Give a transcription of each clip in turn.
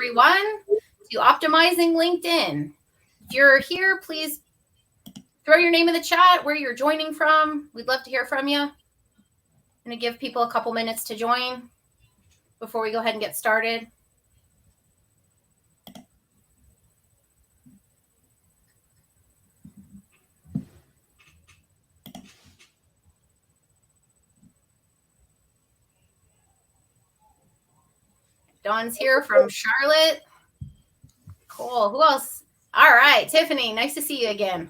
everyone, to Optimizing LinkedIn. If you're here, please throw your name in the chat, where you're joining from. We'd love to hear from you. I'm going to give people a couple minutes to join before we go ahead and get started. Dawn's here from Charlotte. Cool. Who else? All right. Tiffany, nice to see you again.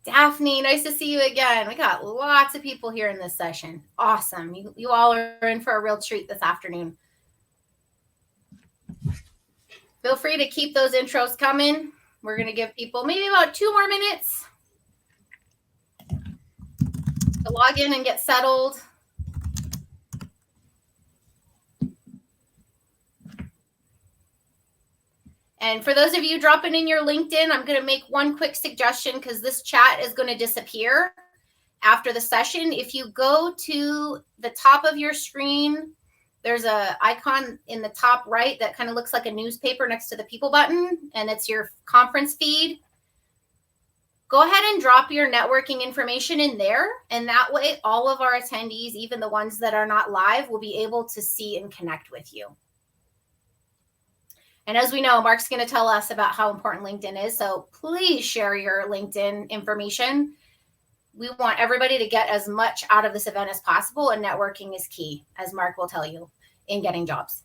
Daphne, nice to see you again. We got lots of people here in this session. Awesome. You all are in for a real treat this afternoon. Feel free to keep those intros coming. We're going to give people maybe about 2 more minutes to log in and get settled. And for those of you dropping in your LinkedIn, I'm going to make one quick suggestion because this chat is going to disappear after the session. If you go to the top of your screen, there's an icon in the top right that kind of looks like a newspaper next to the people button, and it's your conference feed. Go ahead and drop your networking information in there, and that way all of our attendees, even the ones that are not live, will be able to see and connect with you. And as we know, Mark's going to tell us about how important LinkedIn is. So please share your LinkedIn information. We want everybody to get as much out of this event as possible. And networking is key, as Mark will tell you, in getting jobs.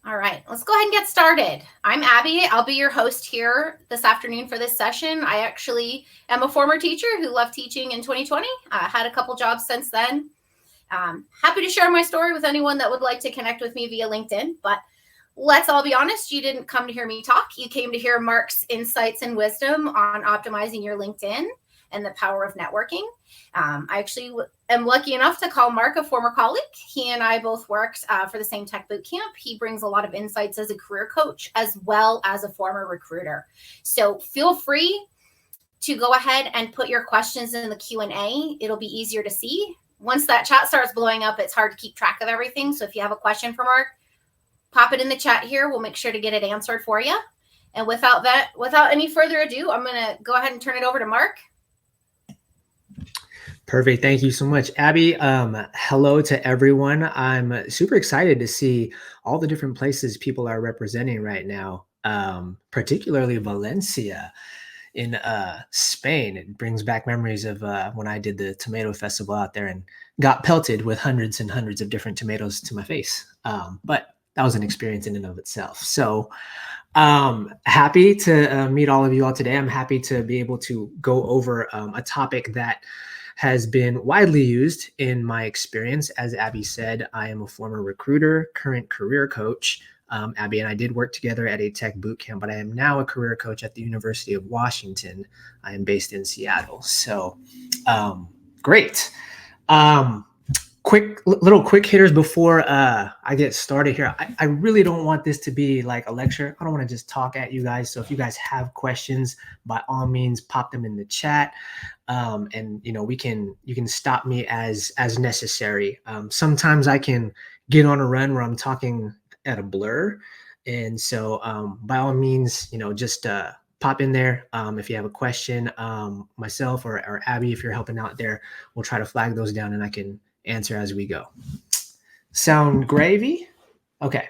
All right, let's go ahead and get started. I'm Abby. I'll be your host here this afternoon for this session. I actually am a former teacher who left teaching in 2020. I had a couple jobs since then. Happy to share my story with anyone that would like to connect with me via LinkedIn. But let's all be honest, you didn't come to hear me talk. You came to hear Mark's insights and wisdom on optimizing your LinkedIn and the power of networking. I actually am lucky enough to call Mark a former colleague. He and I both worked for the same tech boot camp. He brings a lot of insights as a career coach as well as a former recruiter. So feel free to go ahead and put your questions in the Q&A. It'll be easier to see. Once that chat starts blowing up, it's hard to keep track of everything. So if you have a question for Mark, pop it in the chat here. We'll make sure to get it answered for you. And without any further ado, I'm going to go ahead and turn it over to Mark. Perfect. Thank you so much, Abby. Hello to everyone. I'm super excited to see all the different places people are representing right now, particularly Valencia in Spain. It brings back memories of when I did the tomato festival out there and got pelted with hundreds and hundreds of different tomatoes to my face. But that was an experience in and of itself. So happy to meet all of you all today. I'm happy to be able to go over a topic that has been widely used in my experience. As Abby said, I am a former recruiter, current career coach. Abby and I did work together at a tech boot camp, but I am now a career coach at the University of Washington. I am based in Seattle. So great. Quick hitters before I get started here. I really don't want this to be like a lecture. I don't want to just talk at you guys. So if you guys have questions, by all means, pop them in the chat. And you can stop me as necessary. Sometimes I can get on a run where I'm talking at a blur. And so by all means, just pop in there. If you have a question, myself or Abby, if you're helping out there, we'll try to flag those down and I can answer as we go. Sound gravy? Okay.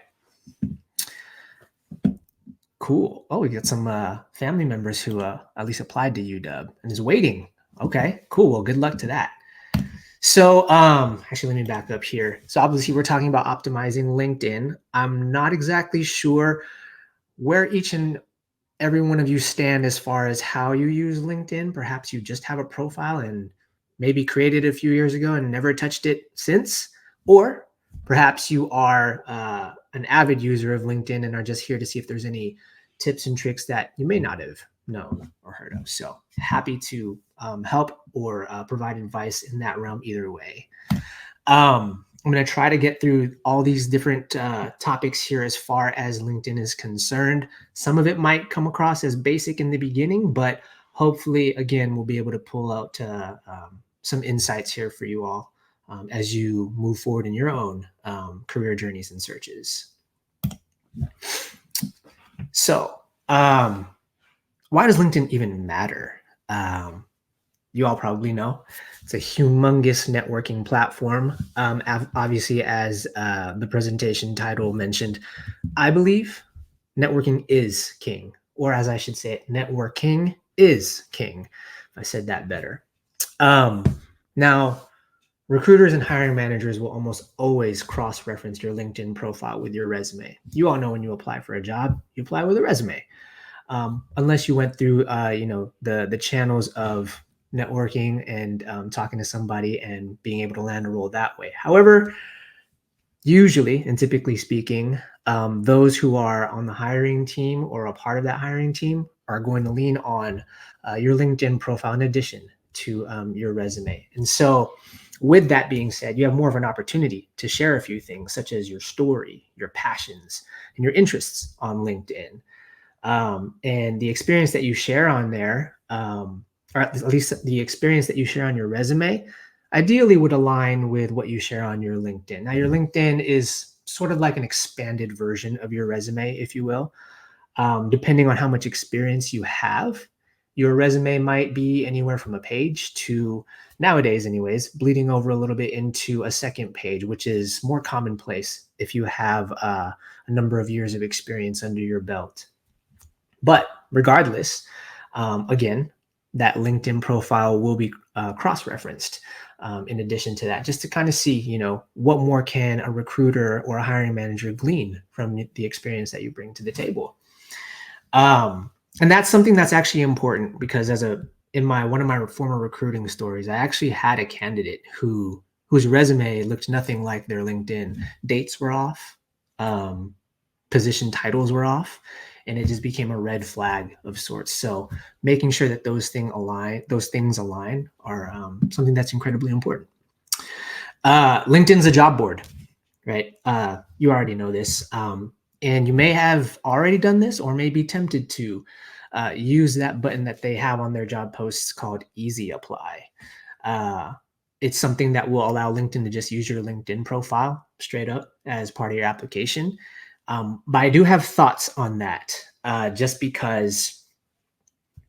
Cool. Oh, we got some family members who at least applied to UW and is waiting. Okay, cool. Well, good luck to that. So actually, let me back up here. So obviously, we're talking about optimizing LinkedIn. I'm not exactly sure where each and every one of you stand as far as how you use LinkedIn. Perhaps you just have a profile and maybe created it a few years ago and never touched it since, or perhaps you are an avid user of LinkedIn and are just here to see if there's any tips and tricks that you may not have known or heard of. So happy to help or provide advice in that realm either way. I'm going to try to get through all these different topics here as far as LinkedIn is concerned. Some of it might come across as basic in the beginning, but hopefully, again, we'll be able to pull out some insights here for you all as you move forward in your own career journeys and searches. So, why does LinkedIn even matter? You all probably know it's a humongous networking platform. Obviously, as the presentation title mentioned, I believe networking is king, or as I should say it, networking is king. If I said that better. Now, recruiters and hiring managers will almost always cross-reference your LinkedIn profile with your resume. You all know when you apply for a job, you apply with a resume. Unless you went through, the channels of networking and talking to somebody and being able to land a role that way. However, usually and typically speaking, those who are on the hiring team or a part of that hiring team are going to lean on your LinkedIn profile in addition to your resume. And so with that being said, you have more of an opportunity to share a few things such as your story, your passions, and your interests on LinkedIn. And the experience that you share on there, or at least the experience that you share on your resume, ideally would align with what you share on your LinkedIn. Now, your LinkedIn is sort of like an expanded version of your resume, if you will. Depending on how much experience you have, your resume might be anywhere from a page to, nowadays anyways, bleeding over a little bit into a second page, which is more commonplace if you have a number of years of experience under your belt. But regardless, again, that LinkedIn profile will be cross-referenced in addition to that, just to kind of see, what more can a recruiter or a hiring manager glean from the experience that you bring to the table. And that's something that's actually important because in one of my former recruiting stories, I actually had a candidate whose resume looked nothing like their LinkedIn. Dates were off, position titles were off, and it just became a red flag of sorts. So making sure that those things align are something that's incredibly important. LinkedIn's a job board, right? You already know this. And you may have already done this or may be tempted to use that button that they have on their job posts called Easy Apply. It's something that will allow LinkedIn to just use your LinkedIn profile straight up as part of your application. But I do have thoughts on that just because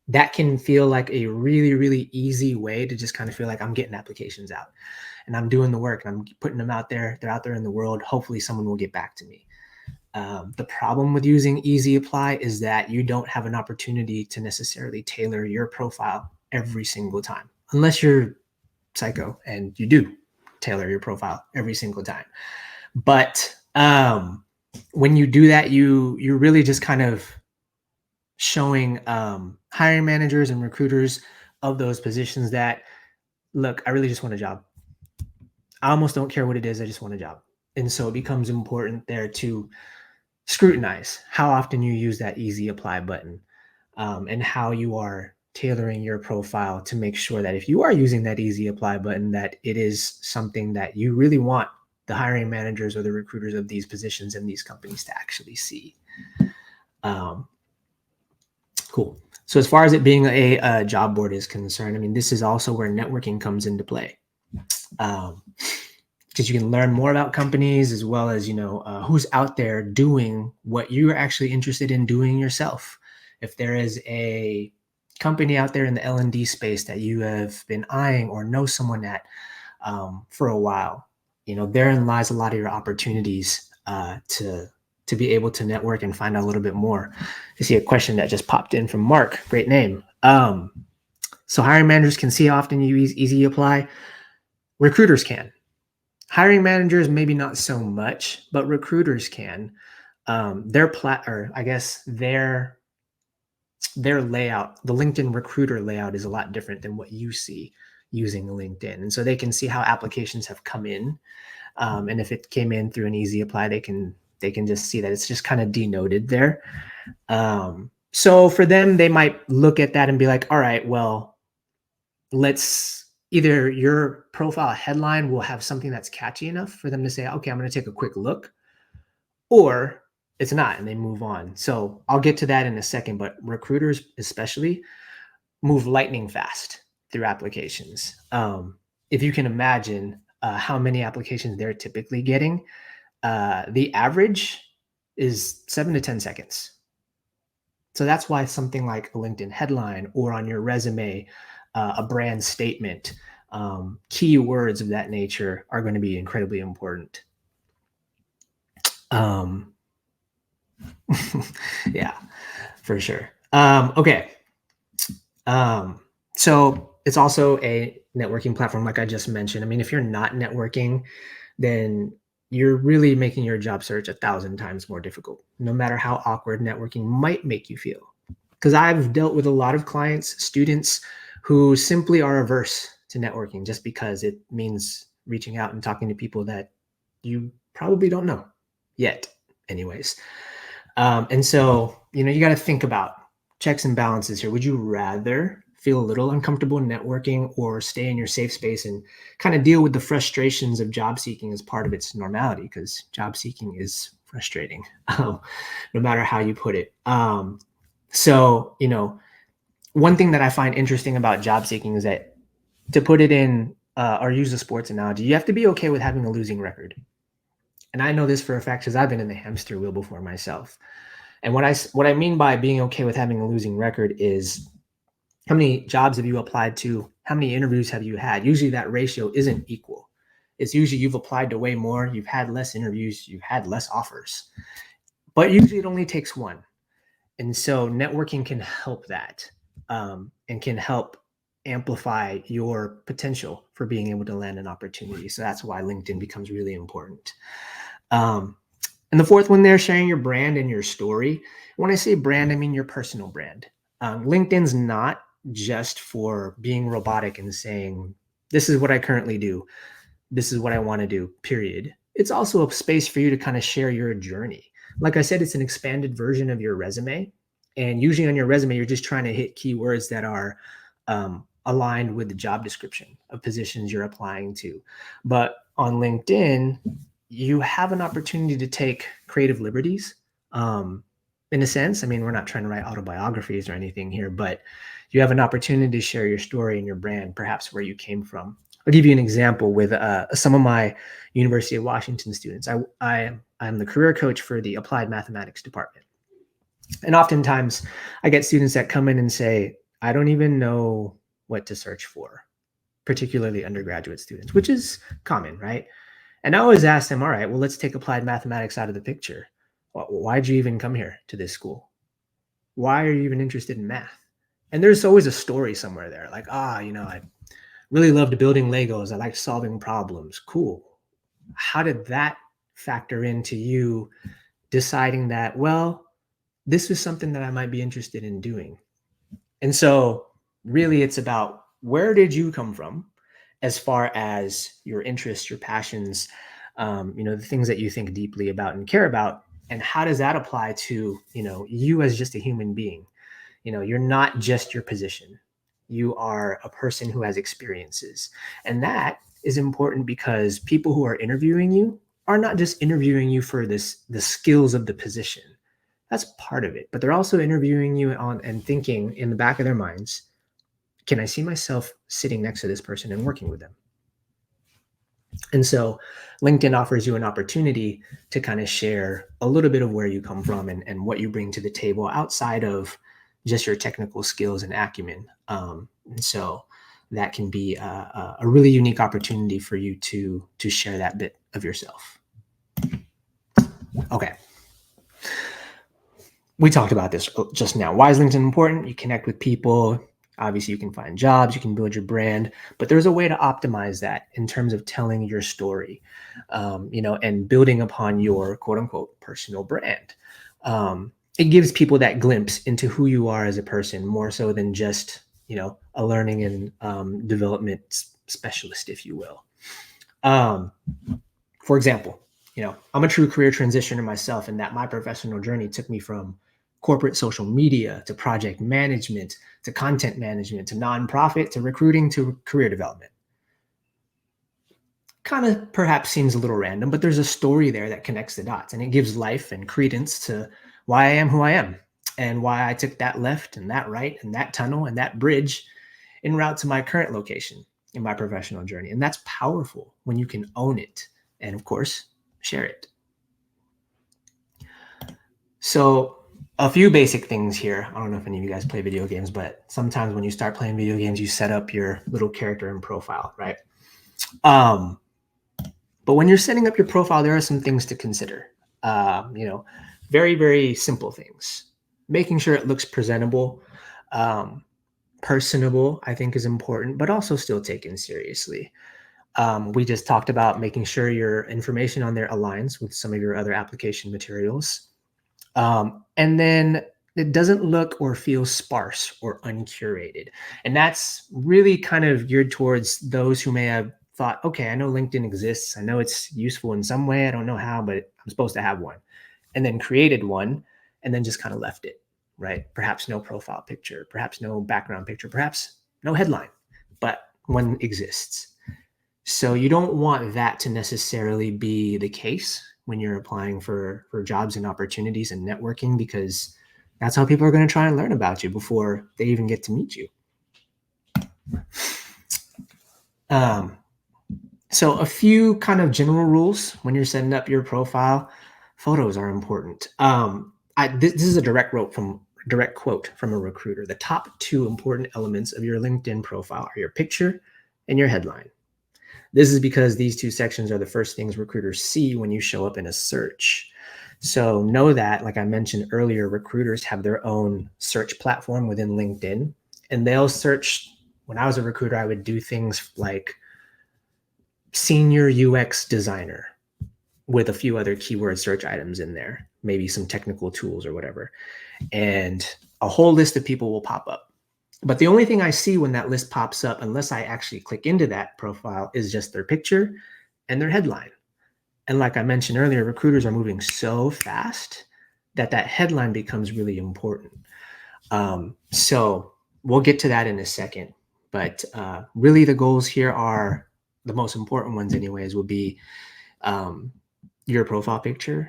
that can feel like a really, really easy way to just kind of feel like I'm getting applications out and I'm doing the work and I'm putting them out there. They're out there in the world. Hopefully someone will get back to me. The problem with using Easy Apply is that you don't have an opportunity to necessarily tailor your profile every single time, unless you're psycho and you do tailor your profile every single time. But when you do that, you're really just kind of showing hiring managers and recruiters of those positions that, look, I really just want a job. I almost don't care what it is. I just want a job. And so it becomes important there to scrutinize how often you use that Easy Apply button and how you are tailoring your profile to make sure that if you are using that Easy Apply button, that it is something that you really want the hiring managers or the recruiters of these positions and these companies to actually see. Cool. So as far as it being a job board is concerned, I mean, this is also where networking comes into play. Because you can learn more about companies as well as, who's out there doing what you're actually interested in doing yourself. If there is a company out there in the L&D space that you have been eyeing or know someone at for a while, therein lies a lot of your opportunities to be able to network and find out a little bit more. I see a question that just popped in from Mark. Great name. So hiring managers can see how often you use Easy Apply. Recruiters can. Hiring managers, maybe not so much, but recruiters can. Their layout, the LinkedIn recruiter layout is a lot different than what you see using LinkedIn. And so they can see how applications have come in. And if it came in through an Easy Apply, they can just see that it's just kind of denoted there. So for them, they might look at that and be like, all right, well, either your profile headline will have something that's catchy enough for them to say, okay, I'm going to take a quick look, or it's not, and they move on. So I'll get to that in a second, but recruiters especially move lightning fast through applications. if you can imagine how many applications they're typically getting, the average is 7 to 10 seconds. So that's why something like a LinkedIn headline or on your resume, a brand statement, keywords of that nature are going to be incredibly important. Yeah, for sure. Okay. So it's also a networking platform, like I just mentioned. I mean, if you're not networking, then you're really making your job search 1,000 times more difficult, no matter how awkward networking might make you feel. Because I've dealt with a lot of clients, students who simply are averse to networking just because it means reaching out and talking to people that you probably don't know yet, anyways. And so, you got to think about checks and balances here. Would you rather feel a little uncomfortable networking or stay in your safe space and kind of deal with the frustrations of job seeking as part of its normality? Because job seeking is frustrating, no matter how you put it. So, one thing that I find interesting about job seeking is that, to put it in or use a sports analogy, you have to be okay with having a losing record. And I know this for a fact because I've been in the hamster wheel before myself. And what I mean by being okay with having a losing record is, how many jobs have you applied to? How many interviews have you had? Usually that ratio isn't equal. It's usually you've applied to way more, you've had less interviews, you've had less offers. But usually it only takes one. And so networking can help that, and can help amplify your potential for being able to land an opportunity. So that's why LinkedIn becomes really important. And the fourth one there, sharing your brand and your story. When I say brand, I mean your personal brand. LinkedIn's not just for being robotic and saying, this is what I currently do, this is what I want to do, period. It's also a space for you to kind of share your journey. Like I said, it's an expanded version of your resume. And usually on your resume, you're just trying to hit keywords that are aligned with the job description of positions you're applying to. But on LinkedIn, you have an opportunity to take creative liberties. In a sense, I mean, we're not trying to write autobiographies or anything here, but you have an opportunity to share your story and your brand, perhaps where you came from. I'll give you an example with some of my University of Washington students. I'm the career coach for the applied mathematics department. And oftentimes I get students that come in and say, I don't even know what to search for, particularly undergraduate students, which is common, right? And I always ask them, all right, well, let's take applied mathematics out of the picture. Why'd you even come here to this school? Why are you even interested in math? And there's always a story somewhere there, like, I really loved building Legos. I liked solving problems. Cool. How did that factor into you deciding that, well, this was something that I might be interested in doing? And so really it's about, where did you come from as far as your interests, your passions, the things that you think deeply about and care about, and how does that apply to, you as just a human being? You're not just your position. You are a person who has experiences. And that is important because people who are interviewing you are not just interviewing you for the skills of the position. That's part of it. But they're also interviewing you on and thinking in the back of their minds, can I see myself sitting next to this person and working with them? And so LinkedIn offers you an opportunity to kind of share a little bit of where you come from and what you bring to the table outside of just your technical skills and acumen. And so that can be a really unique opportunity for you to share that bit of yourself. Okay. We talked about this just now. Why is LinkedIn important? You connect with people. Obviously, you can find jobs, you can build your brand, but there's a way to optimize that in terms of telling your story, and building upon your quote unquote personal brand. It gives people that glimpse into who you are as a person, more so than just, a learning and development specialist, if you will. For example, I'm a true career transitioner myself, in that my professional journey took me from corporate social media to project management to content management to nonprofit to recruiting to career development. Kind of perhaps seems a little random, but there's a story there that connects the dots, and it gives life and credence to why I am who I am and why I took that left and that right and that tunnel and that bridge en route to my current location. in my professional journey. And that's powerful when you can own it and, of course, share it. So a few basic things here. I don't know if any of you guys play video games, but sometimes when you start playing video games, you set up your little character and profile, right? But when you're setting up your profile, there are some things to consider. Very, very simple things. Making sure it looks presentable, personable, I think is important, but also still taken seriously. We just talked about making sure your information on there aligns with some of your other application materials. And then it doesn't look or feel sparse or uncurated. And that's really kind of geared towards those who may have thought, okay, I know LinkedIn exists. I know it's useful in some way. I don't know how, but I'm supposed to have one. And then created one and then just kind of left it, right? Perhaps no profile picture, perhaps no background picture, perhaps no headline, but one exists. So you don't want that to necessarily be the case when you're applying for jobs and opportunities and networking, because that's how people are going to try and learn about you before they even get to meet you. So a few kind of general rules when you're setting up your profile. Photos are important. This is a direct quote from a recruiter. The top 2 important elements of your LinkedIn profile are your picture and your headline. This is because these 2 sections are the first things recruiters see when you show up in a search. So know that, like I mentioned earlier, recruiters have their own search platform within LinkedIn, and they'll search. When I was a recruiter, I would do things like senior UX designer with a few other keyword search items in there, maybe some technical tools or whatever. And a whole list of people will pop up. But the only thing I see when that list pops up, unless I actually click into that profile, is just their picture and their headline. And like I mentioned earlier, recruiters are moving so fast that headline becomes really important. So we'll get to that in a second. But really the goals here are, the most important ones anyways, will be your profile picture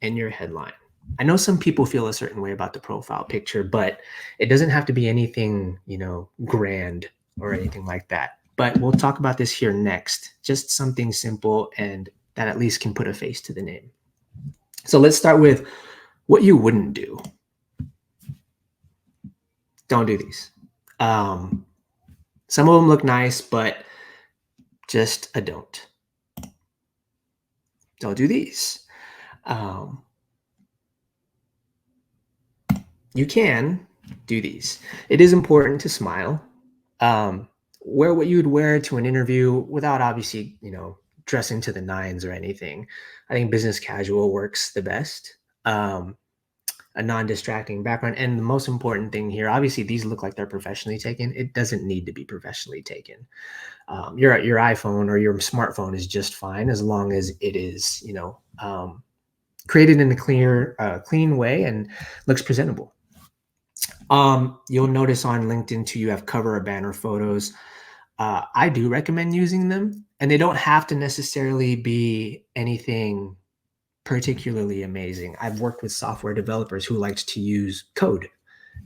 and your headline. I know some people feel a certain way about the profile picture, but it doesn't have to be anything, grand or anything like that. But we'll talk about this here next. Just something simple and that at least can put a face to the name. So let's start with what you wouldn't do. Don't do these. Some of them look nice, but just a don't. Don't do these. You can do these. It is important to smile. Wear what you would wear to an interview without obviously, dressing to the nines or anything. I think business casual works the best. A non-distracting background. And the most important thing here, obviously these look like they're professionally taken. It doesn't need to be professionally taken. Your iPhone or your smartphone is just fine as long as it is, created in a clean way and looks presentable. You'll notice on LinkedIn too, you have cover or banner photos. I do recommend using them, and they don't have to necessarily be anything particularly amazing. I've worked with software developers who liked to use code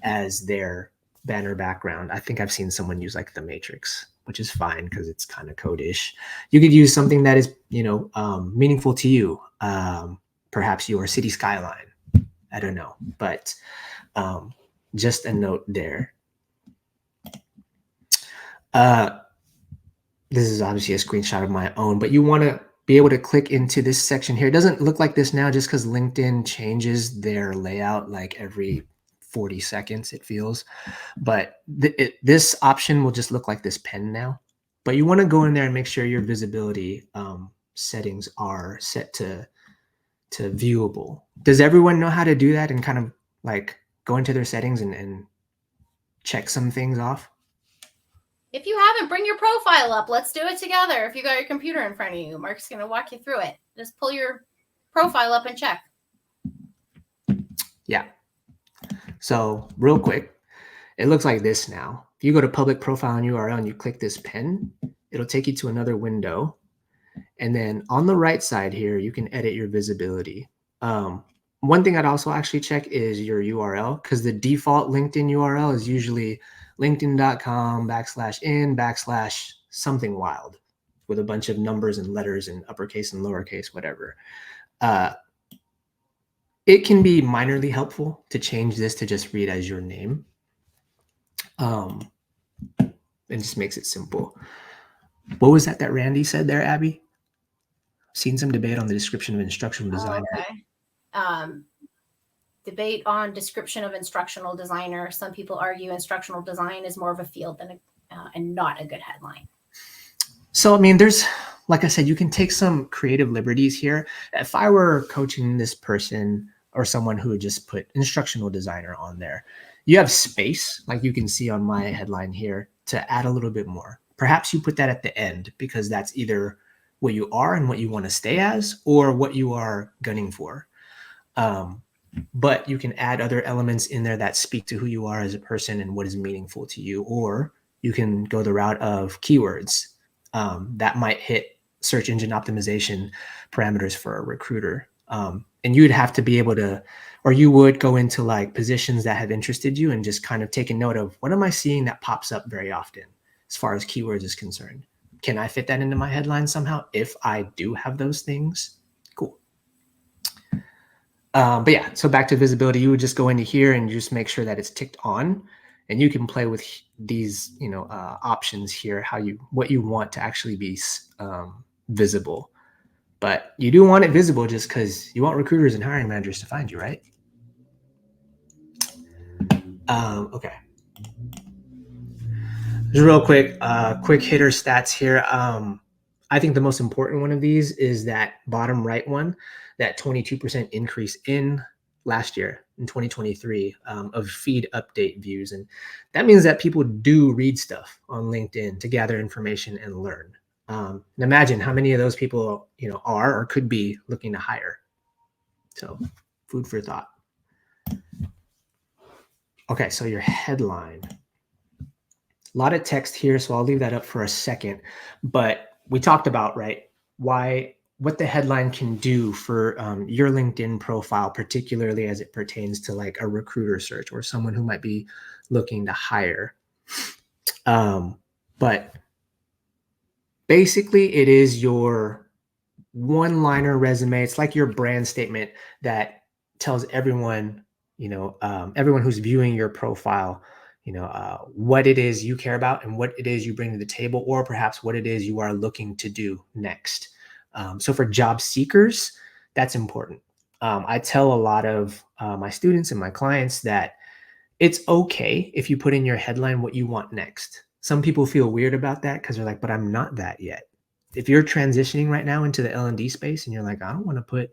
as their banner background. I think I've seen someone use like the Matrix, which is fine because it's kind of code-ish. You could use something that is, meaningful to you. Perhaps your city skyline. I don't know, but just a note there. This is obviously a screenshot of my own, but you want to be able to click into this section here. It doesn't look like this now just because LinkedIn changes their layout like every 40 seconds, it feels. But this option will just look like this pen now. But you want to go in there and make sure your visibility settings are set to viewable. Does everyone know how to do that and kind of like go into their settings and check some things off? If you haven't, bring your profile up. Let's do it together. If you got your computer in front of you, Mark's going to walk you through it. Just pull your profile up and check. Yeah. So real quick, it looks like this now. If you go to public profile and URL and you click this pen, it'll take you to another window. And then on the right side here, you can edit your visibility. One thing I'd also actually check is your URL, because the default LinkedIn URL is usually linkedin.com/in/ something wild with a bunch of numbers and letters and uppercase and lowercase, whatever. It can be minorly helpful to change this to just read as your name. It just makes it simple. What was that Randy said there, Abby? Seen some debate on the description of instructional designer. Okay. Debate on description of instructional designer. Some people argue instructional design is more of a field than and not a good headline. So, I mean, there's, like I said, you can take some creative liberties here. If I were coaching this person or someone who would just put instructional designer on there, you have space, like you can see on my headline here, to add a little bit more. Perhaps you put that at the end because that's either what you are and what you want to stay as, or what you are gunning for. But you can add other elements in there that speak to who you are as a person and what is meaningful to you. Or you can go the route of keywords that might hit search engine optimization parameters for a recruiter. And you'd have to be able to, or you would go into like positions that have interested you and just kind of take a note of, what am I seeing that pops up very often as far as keywords is concerned? Can I fit that into my headline somehow? If I do have those things, cool. But yeah, so back to visibility, you would just go into here and just make sure that it's ticked on, and you can play with these, options here, what you want to actually be visible. But you do want it visible just because you want recruiters and hiring managers to find you, right? Okay. Just real quick, quick hitter stats here. I think the most important one of these is that bottom right one, that 22% increase in last year in 2023 of feed update views. And that means that people do read stuff on LinkedIn to gather information and learn. And imagine how many of those people, are or could be looking to hire. So food for thought. Okay, so your headline. A lot of text here, so I'll leave that up for a second. But we talked about, right, what the headline can do for your LinkedIn profile, particularly as it pertains to like a recruiter search or someone who might be looking to hire. But basically, it is your one-liner resume. It's like your brand statement that tells everyone, everyone who's viewing your profile, what it is you care about and what it is you bring to the table, or perhaps what it is you are looking to do next. So for job seekers, that's important. I tell a lot of my students and my clients that it's okay if you put in your headline what you want next. Some people feel weird about that because they're like, but I'm not that yet. If you're transitioning right now into the L&D space and you're like, I don't want to put,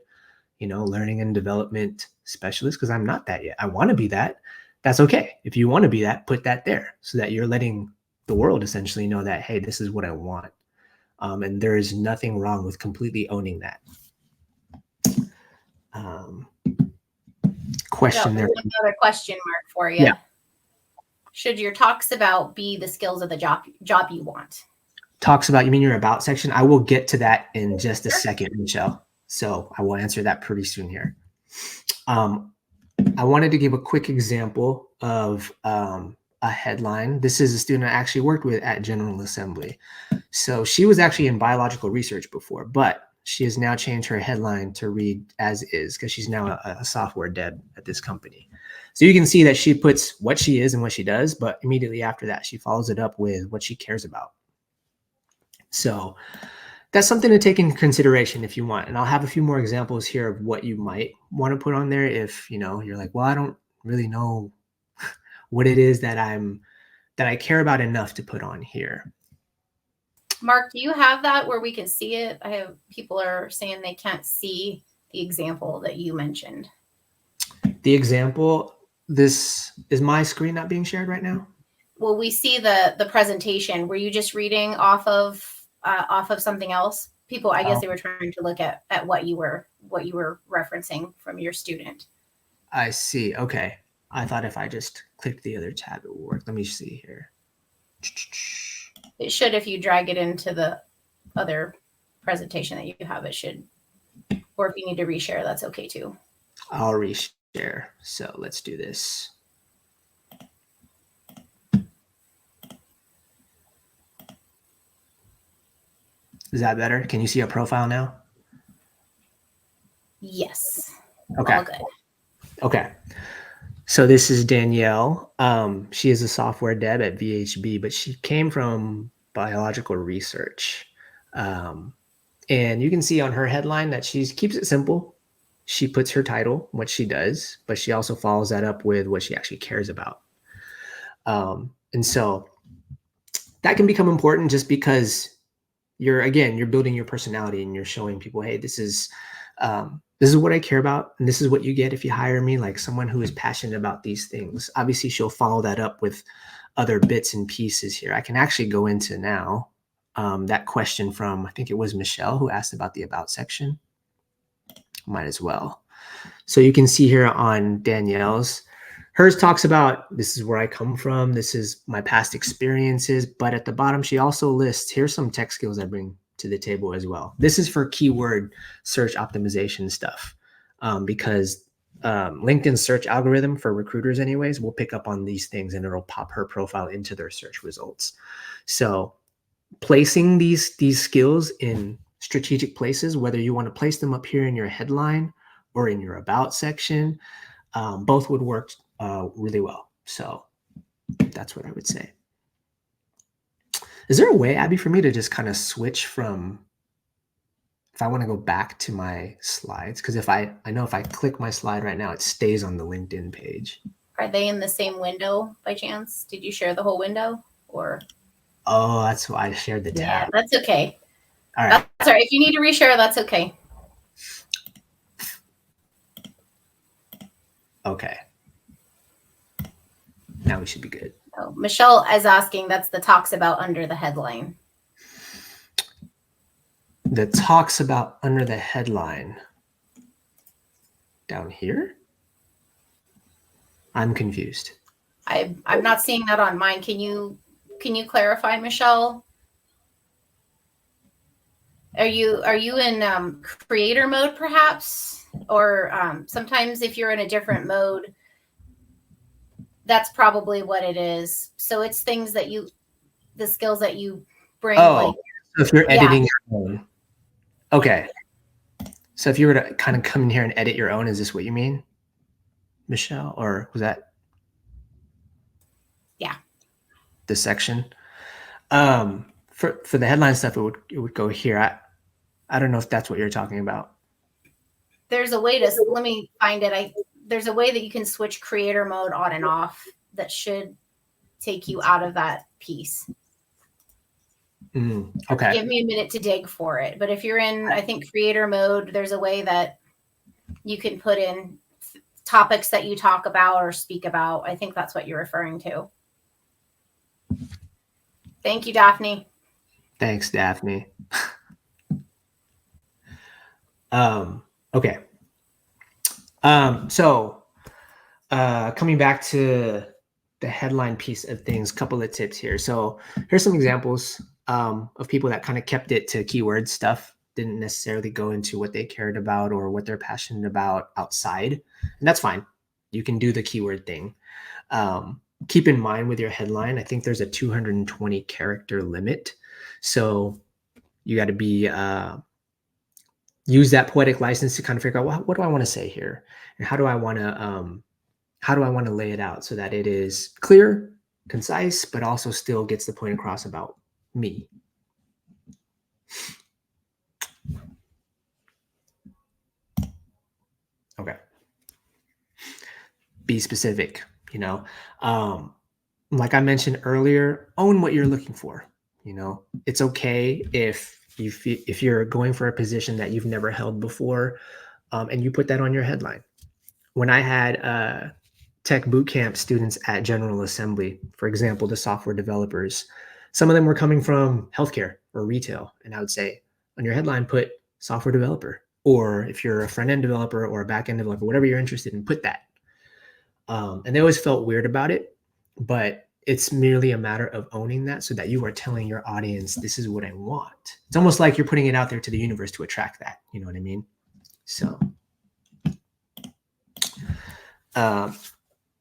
learning and development specialist because I'm not that yet. I want to be that. That's okay. If you want to be that, put that there so that you're letting the world essentially know that, hey, this is what I want. And there is nothing wrong with completely owning that. Question there. Another question mark for you. Yeah. Should your talks about be the skills of the job you want? Talks about, you mean your about section? I will get to that in just a second, Michelle. So I will answer that pretty soon here. I wanted to give a quick example of a headline. This is a student I actually worked with at General Assembly. So she was actually in biological research before, but she has now changed her headline to read as is because she's now a software dev at this company. So you can see that she puts what she is and what she does, but immediately after that, she follows it up with what she cares about. So that's something to take in consideration if you want. And I'll have a few more examples here of what you might want to put on there if, you're like, well, I don't really know what it is that I care about enough to put on here. Mark, do you have that where we can see it? I have people are saying they can't see the example that you mentioned. The example, this is my screen not being shared right now? Well, we see the presentation. Were you just reading off of something else? People, I guess they were trying to look at what you were referencing from your student. I see. Okay. I thought if I just clicked the other tab, it would work. Let me see here. It should, if you drag it into the other presentation that you have, it should. Or if you need to reshare, that's okay too. I'll reshare. So let's do this. Is that better? Can you see a profile now? Yes. Okay. All good. Okay. So this is Danielle. She is a software dev at VHB, but she came from biological research. And you can see on her headline that she keeps it simple. She puts her title, what she does, but she also follows that up with what she actually cares about. And so that can become important just because you're building your personality and you're showing people, hey, this is what I care about, and this is what you get if you hire me, like someone who is passionate about these things. Obviously, she'll follow that up with other bits and pieces here. I can actually go into now that question from, I think it was Michelle who asked about the about section. Might as well. So you can see here on Danielle's, hers talks about, this is where I come from, this is my past experiences, but at the bottom she also lists, here's some tech skills I bring to the table as well. This is for keyword search optimization stuff, because LinkedIn's search algorithm for recruiters anyways will pick up on these things and it'll pop her profile into their search results. So placing these skills in strategic places, whether you want to place them up here in your headline or in your about section, both would work really well. So that's what I would say. Is there a way, Abby, for me to just kind of switch from, if I want to go back to my slides? Because I know if I click my slide right now, it stays on the LinkedIn page. Are they in the same window by chance? Did you share the whole window or? Oh, that's why I shared the tab. Yeah, that's okay. All right. That's all right. If you need to reshare, that's okay. Okay. Now we should be good. Oh, Michelle is asking, that's the talks about under the headline. The talks about under the headline. Down here? I'm confused. I'm not seeing that on mine. Can you clarify, Michelle? Are you in creator mode perhaps? Or sometimes if you're in a different mode, that's probably what it is. So it's things that the skills that you bring. Oh, like, so if you're editing your own. Okay. So if you were to kind of come in here and edit your own, is this what you mean, Michelle? Or was that? Yeah. The section? For the headline stuff, it would go here. I don't know if that's what you're talking about. There's a way to, let me find it. There's a way that you can switch creator mode on and off that should take you out of that piece. Okay. Give me a minute to dig for it. But if you're in, I think, creator mode, there's a way that you can put in topics that you talk about or speak about. I think that's what you're referring to. Thank you, Daphne. Thanks, Daphne. Okay. So coming back to the headline piece of things, couple of tips here. So here's some examples of people that kind of kept it to keyword stuff, didn't necessarily go into what they cared about or what they're passionate about outside. And that's fine. You can do the keyword thing. Keep in mind with your headline, I think there's a 220 character limit. So you got to be, use that poetic license to kind of figure out what do I want to say here? And how do I want to lay it out so that it is clear, concise, but also still gets the point across about me. Okay. Be specific, like I mentioned earlier, own what you're looking for. It's okay if you're going for a position that you've never held before, and you put that on your headline. When I had tech bootcamp students at General Assembly, for example, the software developers, some of them were coming from healthcare or retail. And I would say on your headline, put software developer, or if you're a front end developer or a back end developer, whatever you're interested in, put that. And they always felt weird about it, but it's merely a matter of owning that so that you are telling your audience, this is what I want. It's almost like you're putting it out there to the universe to attract that. You know what I mean? So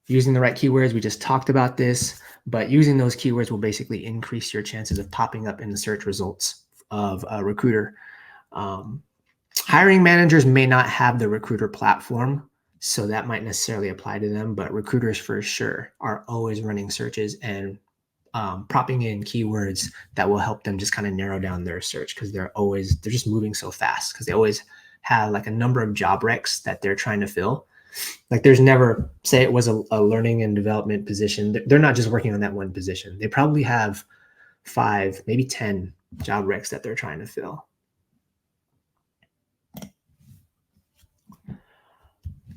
using the right keywords, we just talked about this, but using those keywords will basically increase your chances of popping up in the search results of a recruiter. Hiring managers may not have the recruiter platform, so that might necessarily apply to them, but recruiters for sure are always running searches and propping in keywords that will help them just kind of narrow down their search, because they're just moving so fast, because they always have like a number of job recs that they're trying to fill. Like there's never, say it was a learning and development position, they're not just working on that one position. They probably have 5, maybe 10 job recs that they're trying to fill.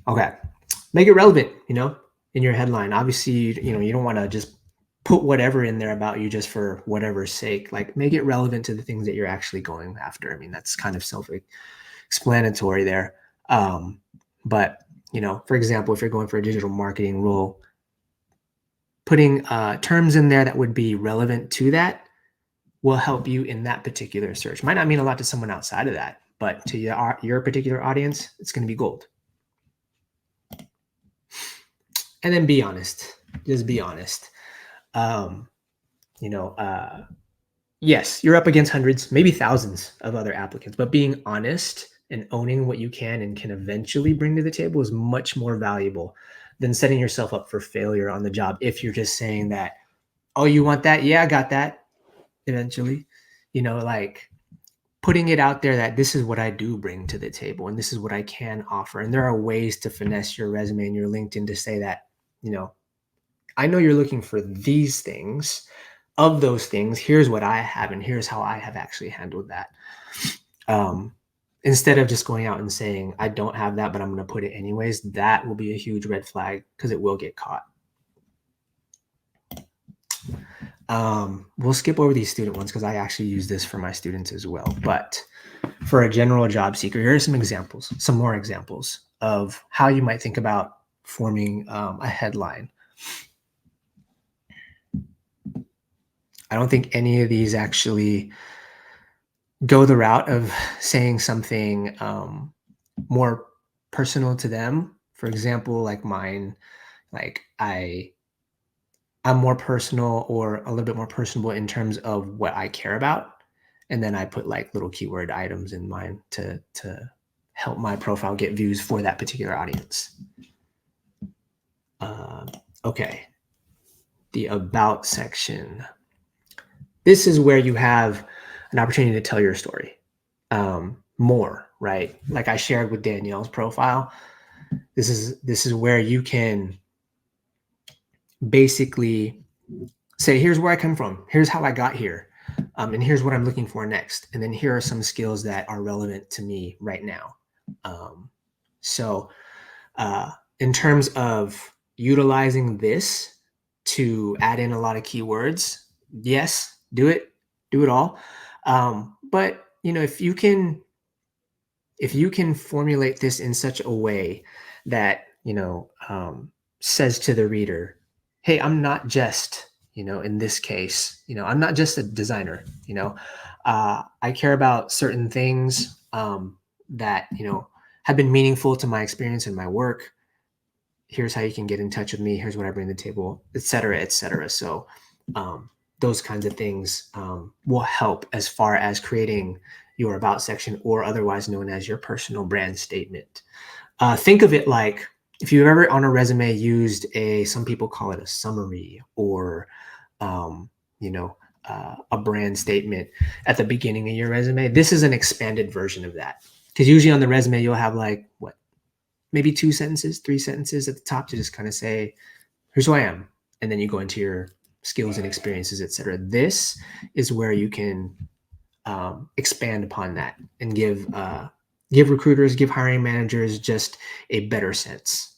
Okay, make it relevant, in your headline. Obviously, you don't want to just put whatever in there about you just for whatever's sake. Like make it relevant to the things that you're actually going after. I mean, that's kind of self-explanatory there. But for example, if you're going for a digital marketing role, putting terms in there that would be relevant to that will help you in that particular search. Might not mean a lot to someone outside of that, but to your particular audience, it's going to be gold. And then be honest. Just be honest. Yes, you're up against hundreds, maybe thousands of other applicants, but being honest and owning what you can and can eventually bring to the table is much more valuable than setting yourself up for failure on the job. If you're just saying that, oh, you want that? Yeah, I got that eventually, like putting it out there that this is what I do bring to the table and this is what I can offer. And there are ways to finesse your resume and your LinkedIn to say that, I know you're looking for these things. Of those things, here's what I have, and here's how I have actually handled that. Instead of just going out and saying, I don't have that, but I'm going to put it anyways, that will be a huge red flag because it will get caught. We'll skip over these student ones because I actually use this for my students as well. But for a general job seeker, here are some more examples of how you might think about forming a headline. I don't think any of these actually go the route of saying something more personal to them. For example, like mine, like I'm more personal or a little bit more personable in terms of what I care about. And then I put like little keyword items in mine to help my profile get views for that particular audience. Okay. The about section. This is where you have an opportunity to tell your story more, right? Like I shared with Danielle's profile. This is where you can basically say, here's where I come from. Here's how I got here. And here's what I'm looking for next. And then here are some skills that are relevant to me right now. So in terms of utilizing this to add in a lot of keywords, yes, do it all. But if you can formulate this in such a way that says to the reader, hey, I'm not just in this case, I'm not just a designer. I care about certain things that have been meaningful to my experience and my work. Here's how you can get in touch with me. Here's what I bring to the table, et cetera, et cetera. So those kinds of things will help as far as creating your about section, or otherwise known as your personal brand statement. Think of it like if you've ever on a resume used some people call it a summary or a brand statement at the beginning of your resume. This is an expanded version of that, because usually on the resume you'll have like maybe 2 sentences, 3 sentences at the top to just kind of say, here's who I am, and then you go into your skills and experiences, etc. This is where you can expand upon that and give recruiters, give hiring managers just a better sense.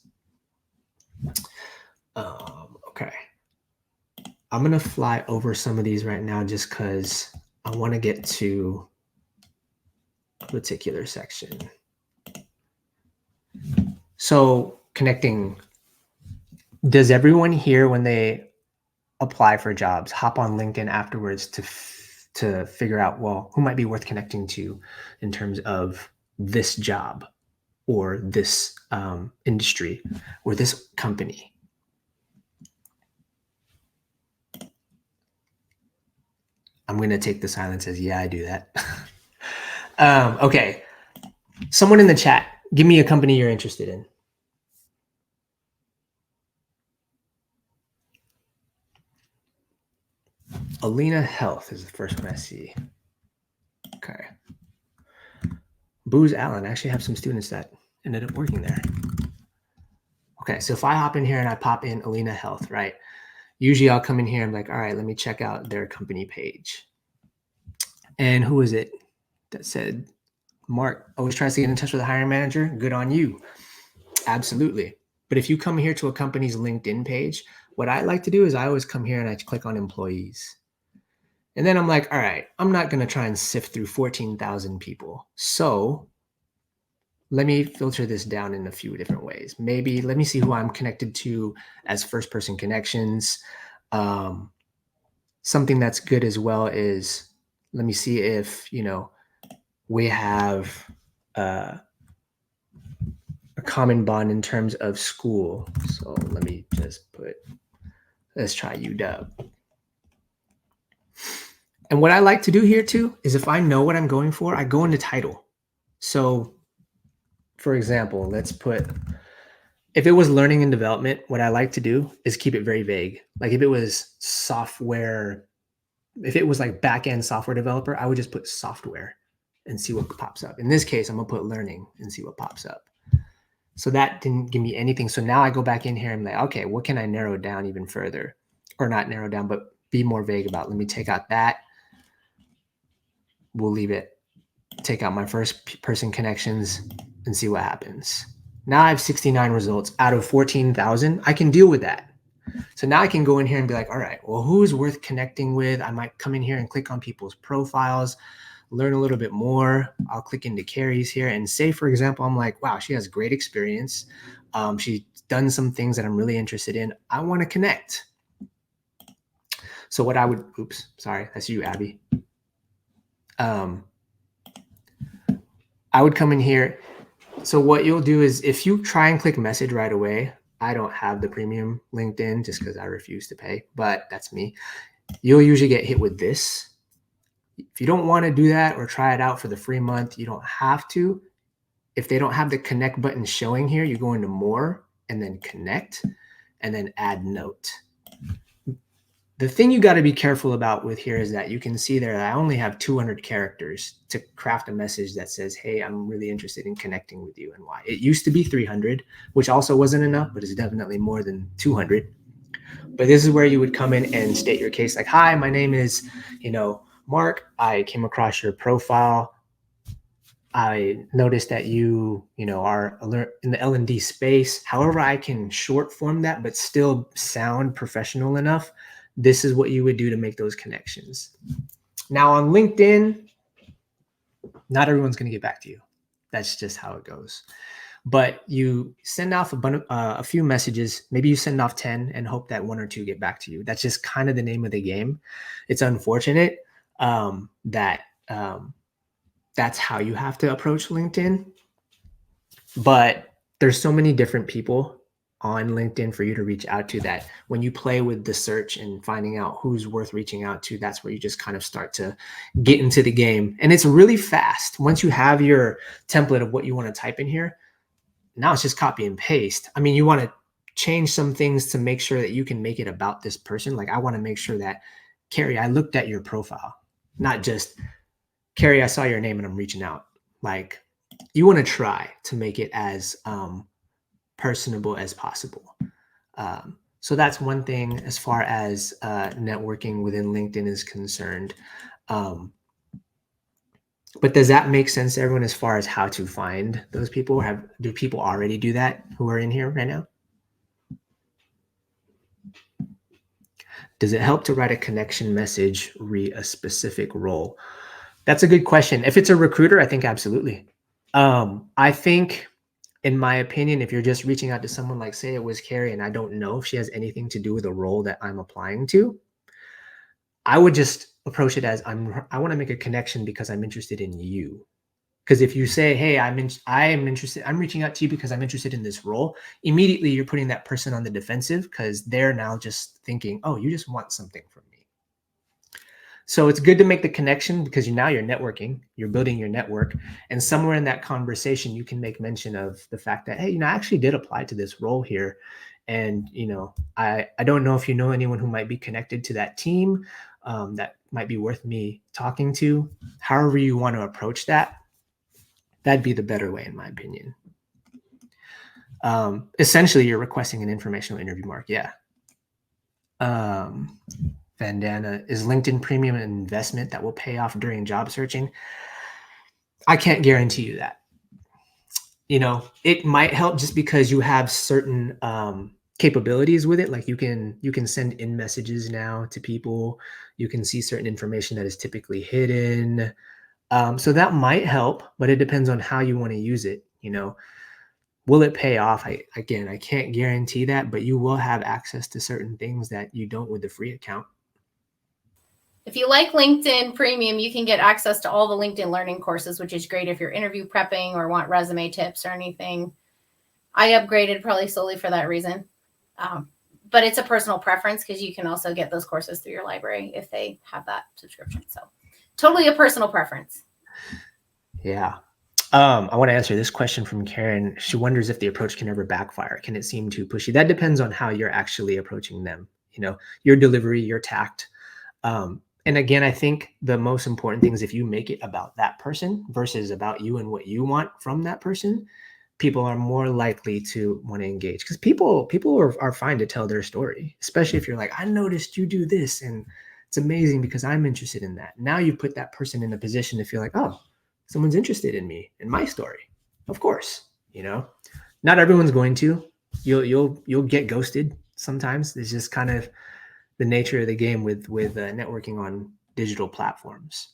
Okay. I'm going to fly over some of these right now just because I want to get to a particular section. So connecting, does everyone here when they apply for jobs hop on LinkedIn afterwards to figure out, well, who might be worth connecting to in terms of this job or this industry or this company? I'm going to take the silence as, yeah, I do that. Okay. Someone in the chat, give me a company you're interested in. Alina Health is the first one I see. Okay. Booz Allen. I actually have some students that ended up working there. Okay, so if I hop in here and I pop in Alina Health, right? Usually I'll come in here and I'm like, all right, let me check out their company page. And who is it that said, Mark always tries to get in touch with the hiring manager? Good on you. Absolutely. But if you come here to a company's LinkedIn page, what I like to do is I always come here and I click on employees. And then I'm like, all right, I'm not going to try and sift through 14,000 people. So let me filter this down in a few different ways. Maybe let me see who I'm connected to as first person connections. Something that's good as well is, let me see if, we have a common bond in terms of school. So let me just let's try UW. And what I like to do here too is if I know what I'm going for, I go into title. So for example, let's put, if it was learning and development, what I like to do is keep it very vague. Like if it was software, if it was like back-end software developer, I would just put software and see what pops up. In this case, I'm gonna put learning and see what pops up. So that didn't give me anything. So now I go back in here and I'm like, okay, what can I narrow down even further? Or not narrow down, but be more vague about. Let me take out that. We'll leave it. Take out my first person connections and see what happens. Now I have 69 results out of 14,000. I can deal with that. So now I can go in here and be like, all right, well, who's worth connecting with? I might come in here and click on people's profiles, learn a little bit more. I'll click into Carrie's here and say, for example, I'm like, wow, she has great experience. She's done some things that I'm really interested in. I want to connect. So what I would, oops, sorry, that's you, Abby. I would come in here. So what you'll do is if you try and click message right away, I don't have the premium LinkedIn just because I refuse to pay, but that's me. You'll usually get hit with this. If you don't want to do that or try it out for the free month, you don't have to. If they don't have the connect button showing here, you go into more and then connect and then add note. The thing you got to be careful about with here is that you can see there that I only have 200 characters to craft a message that says, hey, I'm really interested in connecting with you and why. It used to be 300, which also wasn't enough, but it's definitely more than 200. But this is where you would come in and state your case like, hi, my name is, Mark. I came across your profile. I noticed that you are in the L&D space. However, I can short form that, but still sound professional enough. This is what you would do to make those connections. Now on LinkedIn, not everyone's going to get back to you. That's just how it goes. But you send off a few messages. Maybe you send off 10 and hope that 1 or 2 get back to you. That's just kind of the name of the game. It's unfortunate that that's how you have to approach LinkedIn. But there's so many different people on LinkedIn for you to reach out to that when you play with the search and finding out who's worth reaching out to, that's where you just kind of start to get into the game. And it's really fast. Once you have your template of what you want to type in here, now it's just copy and paste. I mean, you want to change some things to make sure that you can make it about this person. Like I want to make sure that, Carrie, I looked at your profile, not just, Carrie, I saw your name and I'm reaching out. Like you want to try to make it as personable as possible. So that's one thing as far as networking within LinkedIn is concerned. But does that make sense to everyone as far as how to find those people? Do people already do that who are in here right now? Does it help to write a connection message, re a specific role? That's a good question. If it's a recruiter, I think absolutely. I think, in my opinion, if you're just reaching out to someone like, say it was Carrie, and I don't know if she has anything to do with the role that I'm applying to, I would just approach it as I want to make a connection because I'm interested in you. Because if you say, hey, I'm interested, I'm reaching out to you because I'm interested in this role, immediately you're putting that person on the defensive because they're now just thinking, oh, you just want something from me. So it's good to make the connection because now you're networking, you're building your network, and somewhere in that conversation, you can make mention of the fact that, hey, I actually did apply to this role here. And, I don't know if you know anyone who might be connected to that team that might be worth me talking to. However you want to approach that, that'd be the better way, in my opinion. Essentially, you're requesting an informational interview, Mark. Yeah. Vandana, is LinkedIn Premium an investment that will pay off during job searching? I can't guarantee you that. It might help just because you have certain capabilities with it. Like you can send in messages now to people. You can see certain information that is typically hidden. So that might help, but it depends on how you want to use it. Will it pay off? I can't guarantee that, but you will have access to certain things that you don't with the free account. If you like LinkedIn Premium, you can get access to all the LinkedIn Learning courses, which is great if you're interview prepping or want resume tips or anything. I upgraded probably solely for that reason. But it's a personal preference because you can also get those courses through your library if they have that subscription. So totally a personal preference. Yeah. I want to answer this question from Karen. She wonders if the approach can ever backfire. Can it seem too pushy? That depends on how you're actually approaching them. Your delivery, your tact. And again, I think the most important thing is if you make it about that person versus about you and what you want from that person, people are more likely to want to engage because people are fine to tell their story, especially if you're like, I noticed you do this and it's amazing because I'm interested in that. Now you put that person in a position to feel like, oh, someone's interested in me and my story. Of course, not everyone's going to. You'll get ghosted sometimes. It's just kind of the nature of the game with networking on digital platforms.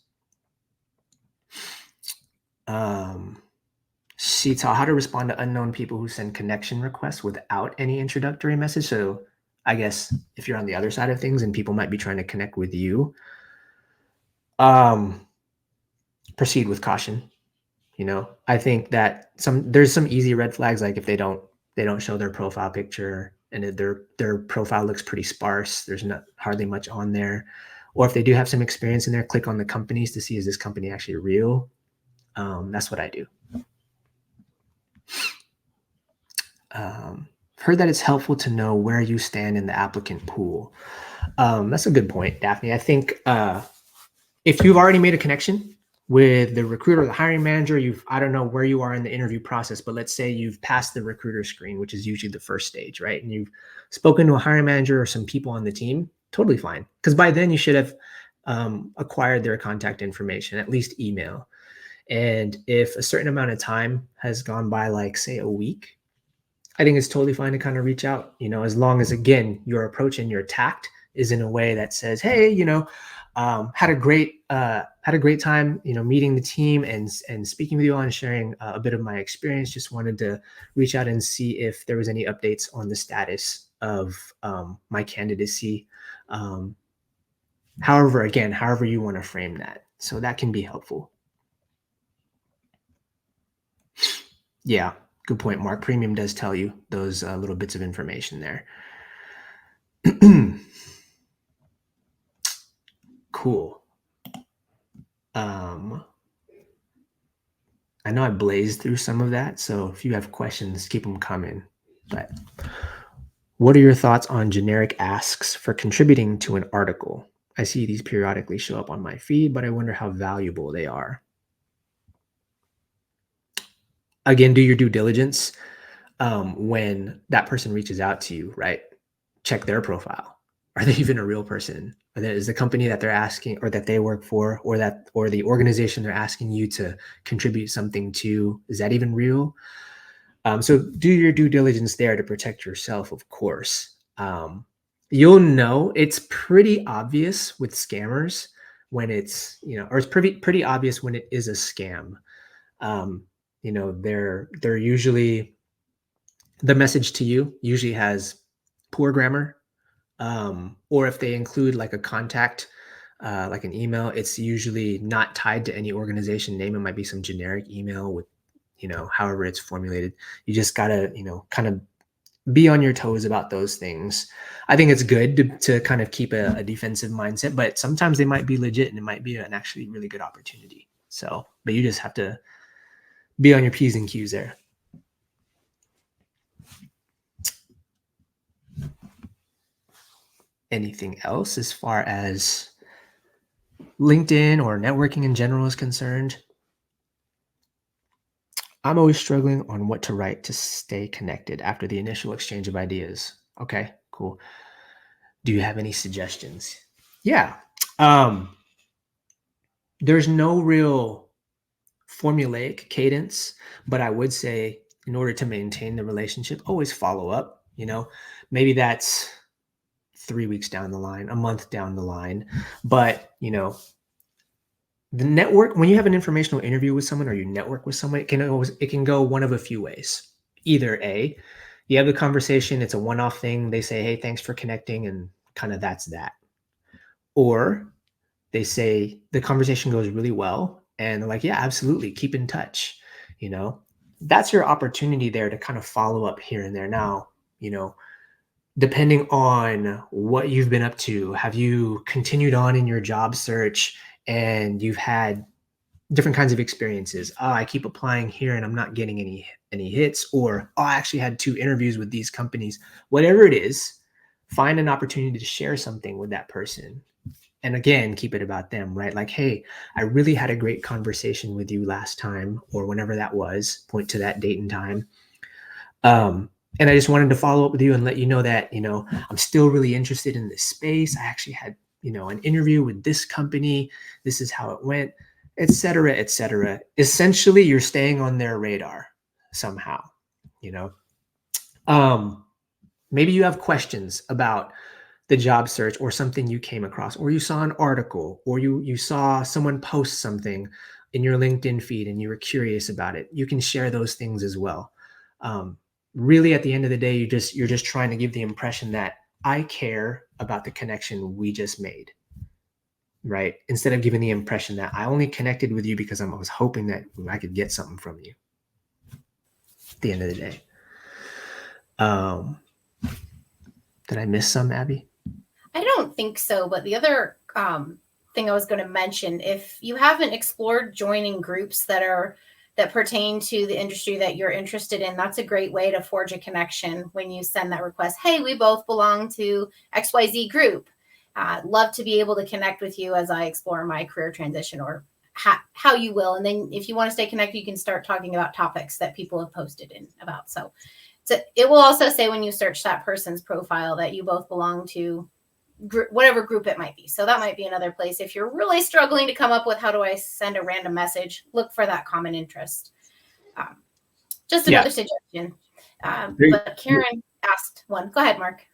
She taught how to respond to unknown people who send connection requests without any introductory message. So I guess if you're on the other side of things and people might be trying to connect with you, proceed with caution. I think that there's some easy red flags, like if they don't show their profile picture and their profile looks pretty sparse, there's not hardly much on there, or if they do have some experience in there, click on the companies to see, is this company actually real? That's what I do. Heard that it's helpful to know where you stand in the applicant pool. That's a good point, Daphne. I think if you've already made a connection with the recruiter or the hiring manager, I don't know where you are in the interview process, but let's say you've passed the recruiter screen, which is usually the first stage, right? And you've spoken to a hiring manager or some people on the team, totally fine. Because by then you should have acquired their contact information, at least email. And if a certain amount of time has gone by, like say a week, I think it's totally fine to kind of reach out, as long as, again, your approach and your tact is in a way that says, hey, had a great time, meeting the team and speaking with you all and sharing a bit of my experience. Just wanted to reach out and see if there was any updates on the status of my candidacy. However you want to frame that. So that can be helpful. Yeah, good point, Mark. Premium does tell you those little bits of information there. Cool. I know I blazed through some of that, so if you have questions, keep them coming. But what are your thoughts on generic asks for contributing to an article? I see these periodically show up on my feed, but I wonder how valuable they are. Again, do your due diligence when that person reaches out to you, right? Check their profile. Are they even a real person? Is the company that they're asking or that they work for or the organization they're asking you to contribute something to, is that even real? So do your due diligence there to protect yourself, of course. You'll know it's pretty obvious with scammers when it's, or it's pretty obvious when it is a scam. They're usually, the message to you usually has poor grammar, or if they include like a contact, like an email, it's usually not tied to any organization name. It might be some generic email with, however it's formulated. You just gotta, kind of be on your toes about those things. I think it's good to kind of keep a defensive mindset, but sometimes they might be legit and it might be an actually really good opportunity. So, but you just have to be on your P's and Q's there. Anything else as far as LinkedIn or networking in general is concerned? I'm always struggling on what to write to stay connected after the initial exchange of ideas. Okay, cool. Do you have any suggestions? Yeah. There's no real formulaic cadence, but I would say in order to maintain the relationship, always follow up. Maybe that's 3 weeks down the line, a month down the line, but the network, when you have an informational interview with someone or you network with someone, it can go one of a few ways. Either A, you have the conversation, it's a one-off thing, they say, hey, thanks for connecting, and kind of that's that. Or they say the conversation goes really well and they're like, yeah, absolutely, keep in touch. That's your opportunity there to kind of follow up here and there. Now, depending on what you've been up to, have you continued on in your job search and you've had different kinds of experiences? Oh, I keep applying here and I'm not getting any hits. Or, oh, I actually had 2 interviews with these companies. Whatever it is, find an opportunity to share something with that person. And again, keep it about them, right? Like, hey, I really had a great conversation with you last time, or whenever that was, point to that date and time. And I just wanted to follow up with you and let you know that, I'm still really interested in this space. I actually had, an interview with this company. This is how it went, et cetera, et cetera. Essentially, you're staying on their radar somehow, maybe you have questions about the job search or something you came across, or you saw an article, or you saw someone post something in your LinkedIn feed and you were curious about it. You can share those things as well. Really, at the end of the day, you're just trying to give the impression that I care about the connection we just made, right? Instead of giving the impression that I only connected with you because I was hoping that I could get something from you at the end of the day. Did I miss some, Abby? I don't think so. But the other thing I was going to mention, if you haven't explored joining groups that pertain to the industry that you're interested in, that's a great way to forge a connection when you send that request. Hey, we both belong to XYZ group. Love to be able to connect with you as I explore my career transition, or how you will. And then if you want to stay connected, you can start talking about topics that people have posted in about. So it will also say when you search that person's profile that you both belong to whatever group it might be. So that might be another place. If you're really struggling to come up with how do I send a random message, look for that common interest. Just another suggestion. But Karen asked one. Go ahead, Mark.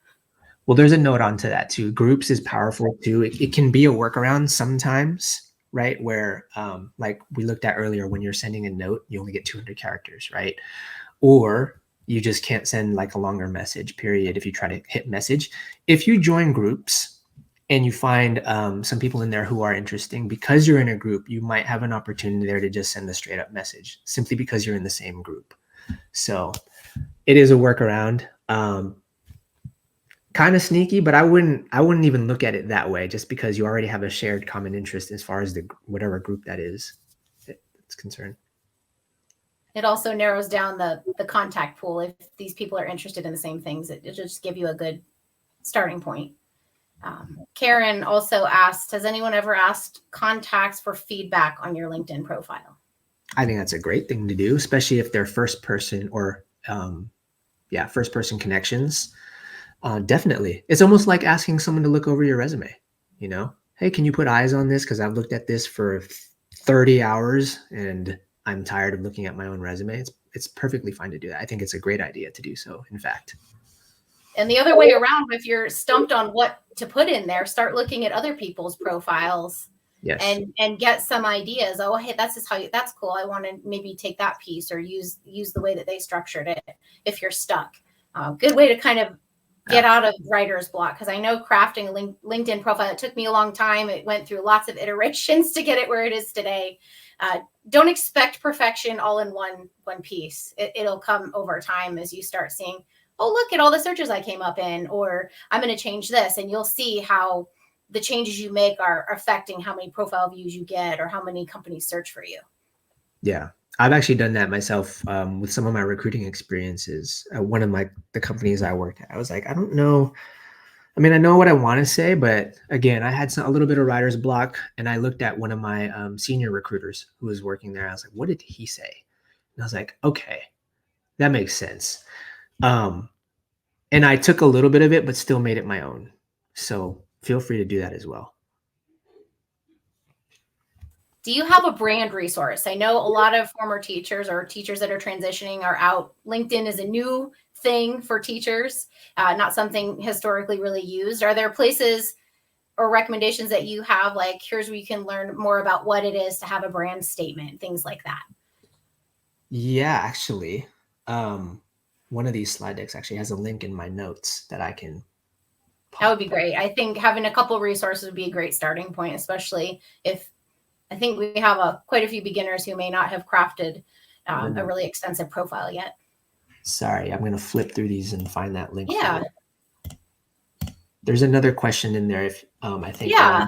Well, there's a note onto that too. Groups is powerful too. It can be a workaround sometimes, right? Where like we looked at earlier, when you're sending a note, you only get 200 characters, right? Or you just can't send like a longer message, period, if you try to hit message. If you join groups and you find some people in there who are interesting, because you're in a group, you might have an opportunity there to just send a straight up message simply because you're in the same group. So it is a workaround. Kind of sneaky, but I wouldn't even look at it that way, just because you already have a shared common interest as far as whatever group that is that's concerned. It also narrows down the contact pool. If these people are interested in the same things, it'll just give you a good starting point. Karen also asked, has anyone ever asked contacts for feedback on your LinkedIn profile? I think that's a great thing to do, especially if they're first person or first person connections. Definitely. It's almost like asking someone to look over your resume. Hey, can you put eyes on this? Because I've looked at this for 30 hours and I'm tired of looking at my own resume. It's perfectly fine to do that. I think it's a great idea to do so, in fact. And the other way around, if you're stumped on what to put in there, start looking at other people's profiles. Yes. And get some ideas. Oh, hey, that's cool. I want to maybe take that piece or use the way that they structured it if you're stuck. Good way to kind of get out of writer's block, because I know crafting a LinkedIn profile, it took me a long time. It went through lots of iterations to get it where it is today. Don't expect perfection all in one piece. It'll come over time as you start seeing, oh, look at all the searches I came up in, or I'm going to change this. And you'll see how the changes you make are affecting how many profile views you get or how many companies search for you. Yeah. I've actually done that myself with some of my recruiting experiences. One of the companies I worked at, I was like, I don't know. I mean, I know what I want to say, but again, I had a little bit of writer's block, and I looked at one of my senior recruiters who was working there. I was like, what did he say? And I was like, okay, that makes sense. And I took a little bit of it, but still made it my own. So feel free to do that as well. Do you have a brand resource? I know a lot of former teachers or teachers that are transitioning are out. LinkedIn is a new thing for teachers, not something historically really used. Are there places or recommendations that you have, like here's where you can learn more about what it is to have a brand statement, things like that? Yeah, actually, one of these slide decks actually has a link in my notes that I can That would be great. I think having a couple resources would be a great starting point, especially if I think we have quite a few beginners who may not have crafted a really extensive profile yet. Sorry, I'm going to flip through these and find that link. Yeah. There's another question in there. If I think. Yeah.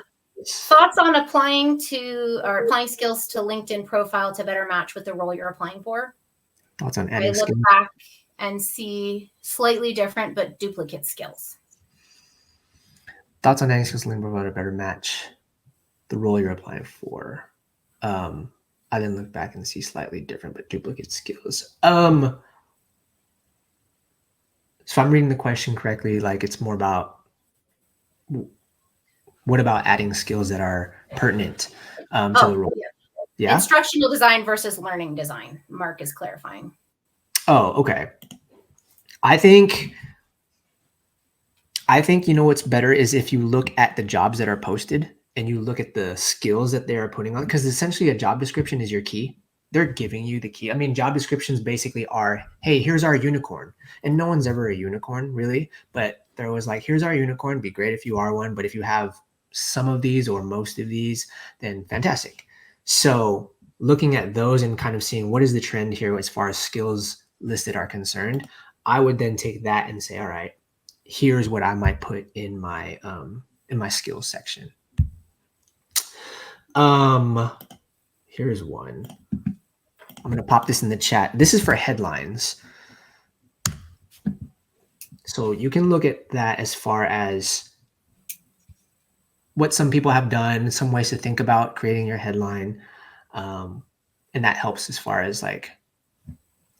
Thoughts on applying skills to LinkedIn profile to better match with the role you're applying for? Thoughts on adding I look back and see slightly different but duplicate skills. Thoughts on adding skills to LinkedIn profile to better match the role you're applying for. I didn't look back and see slightly different but duplicate skills. So if I'm reading the question correctly, like it's more about what about adding skills that are pertinent to the role? Yeah. Instructional design versus learning design. Mark is clarifying. Oh, okay. I think you know what's better is if you look at the jobs that are posted and you look at the skills that they are putting on, because essentially a job description is your key. They're giving you the key. I mean, job descriptions basically are, hey, here's our unicorn. And no one's ever a unicorn, really. But they're always like, here's our unicorn. It'd be great if you are one. But if you have some of these or most of these, then fantastic. So looking at those and kind of seeing what is the trend here as far as skills listed are concerned, I would then take that and say, all right, here's what I might put in my skills section. Here's one. I'm going to pop this in the chat. This is for headlines. So you can look at that as far as what some people have done, some ways to think about creating your headline. And that helps as far as like,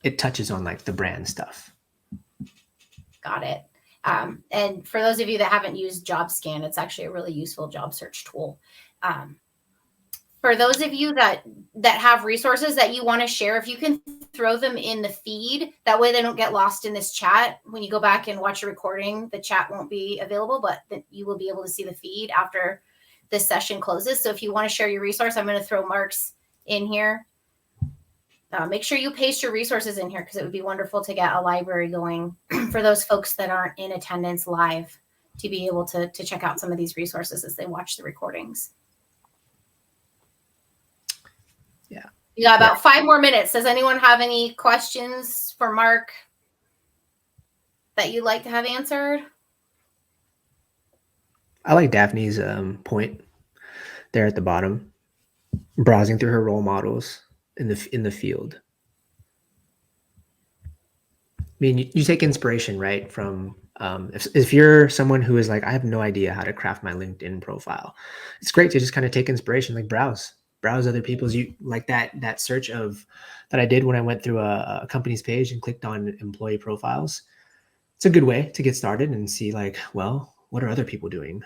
it touches on like the brand stuff. Got it. And for those of you that haven't used JobScan, it's actually a really useful job search tool. For those of you that have resources that you want to share, if you can throw them in the feed, that way they don't get lost in this chat. When you go back and watch a recording, the chat won't be available, but you will be able to see the feed after this session closes. So if you want to share your resource, I'm going to throw Mark's in here. Make sure you paste your resources in here because it would be wonderful to get a library going for those folks that aren't in attendance live to be able to check out some of these resources as they watch the recordings. Yeah. You got about 5 more minutes. Does anyone have any questions for Mark that you'd like to have answered? I like Daphne's point there at the bottom, browsing through her role models in the field. I mean, you take inspiration, right? From if you're someone who is like, I have no idea how to craft my LinkedIn profile, it's great to just kind of take inspiration, like browse other people's. You like that search of that I did when I went through a company's page and clicked on employee profiles. It's a good way to get started and see like, well, what are other people doing?